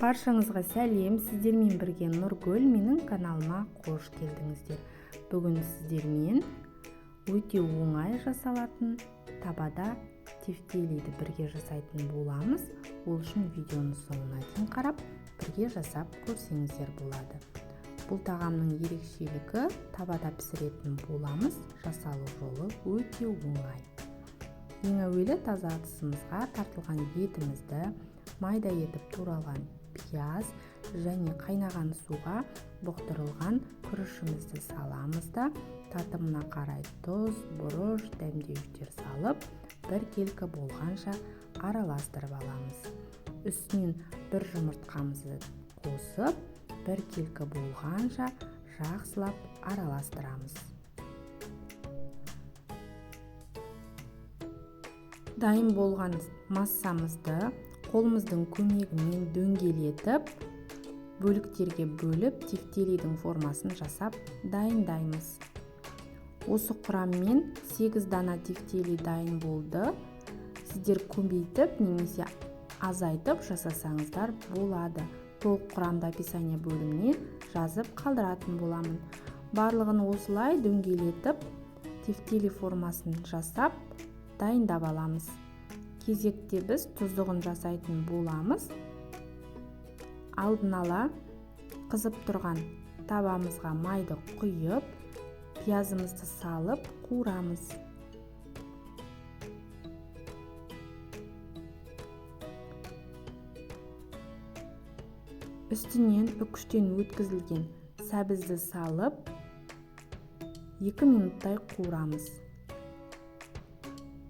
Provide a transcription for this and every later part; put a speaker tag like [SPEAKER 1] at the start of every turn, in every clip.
[SPEAKER 1] Баршаңызға сәлем, сіздермен бірге Нұргүл, менің каналыма қош келдіңіздер. Бүгін сіздермен өте оңай жасалатын табада тефтелиді бірге жасайтын боламыз. Ол үшін видеоны соңына дейін қарап, бірге жасап көрсеңіздер болады. Бұл тағамның ерекшелігі табада пісіретін боламыз. Жасалу жолы өте оңай. Ең әуелі таза ыдысымызға тартылған етімізді, майда етіп туралған пияз және қайнаған суға бұқтырылған күрішімізді саламыз да, татымына қарай тұз, бұрыш, дәмдеуіштер салып, бір келкі болғанша араластырып аламыз. Үстінен бір жұмыртқамызды қосып, бір келкі болғанша жақсылап араластырамыз. Дайын болған массамызды қолымыздың көмегімен дөңгелетіп, бөліктерге бөліп, тефтелидің формасын жасап дайындаймыз. Осы құраммен 8 дана тефтели дайын болды. Сіздер көбейтіп немесе азайтып жасасаңыздар болады. Толық құрамды описание бөліміне жазып қалдыратын боламын. Барлығын осылай дөңгелетіп, тефтели формасын жасап дайындап аламыз. Кезекте біз тұздығын жасайтын боламыз. Алдын ала қызып тұрған табамызға майды құйып, пиязымызды салып қуырамыз. Үстінен үкіштен өткізілген сәбізді салып 2 минуттай қуырамыз.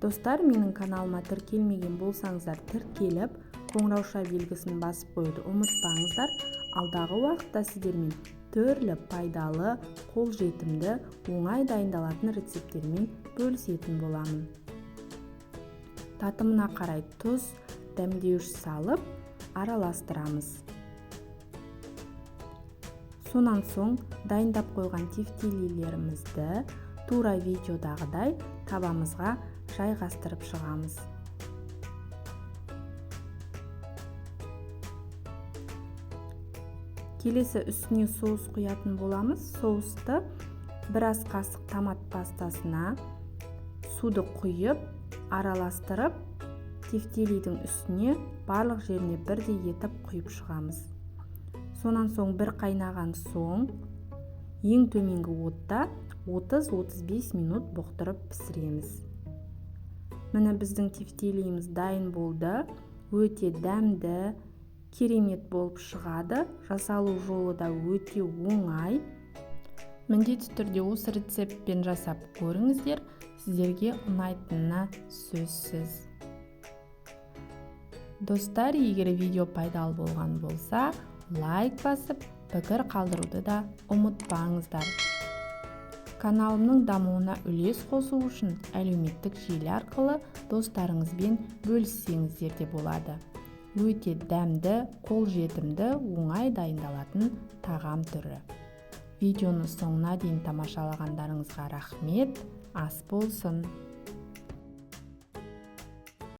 [SPEAKER 1] Достар, менің каналыма тіркелмеген болсаңыздар, тіркеліп, қоңырауша белгісін басып қоюды ұмытпаңыздар. Алдағы уақытта сіздермен түрлі пайдалы, қолжетімді, оңай дайындалатын рецепттермен бөлісетін боламын. Татымына қарай тұз, дәмдеуіш салып, араластырамыз. Сонан соң дайындап қойған тефтелилерімізді тура видеодағыдай табамызға жайғастырып шығамыз. Келесі үстіне соус құятын боламыз. Соусты бір ас қасық томат пастасына суды құйып, араластырып, тефтелидің үстіне барлық жеріне бірдей етіп құйып шығамыз. Сонан соң бір қайнаған соң ең төменгі отта 30-35 минут бұқтырып пісіреміз. Міне біздің тефтелиіміз дайын болды. Өте дәмді, керемет болып шығады. Жасалу жолы да өте оңай. Міндетті түрде осы рецептпен жасап көріңіздер. Сіздерге ұнайтынына сөзсіз. Достар, егер видео пайдалы болған болса, лайк басып, пікір қалдыруды да ұмытпаңыздар. Каналымның дамуына үлес қосу үшін әлеуметтік желі арқылы достарыңызбен бөліссеңіздер де болады. Өте дәмді, қолжетімді, оңай дайындалатын тағам түрі. Видеоны соңына дейін тамашалағандарыңызға рахмет. Ас болсын!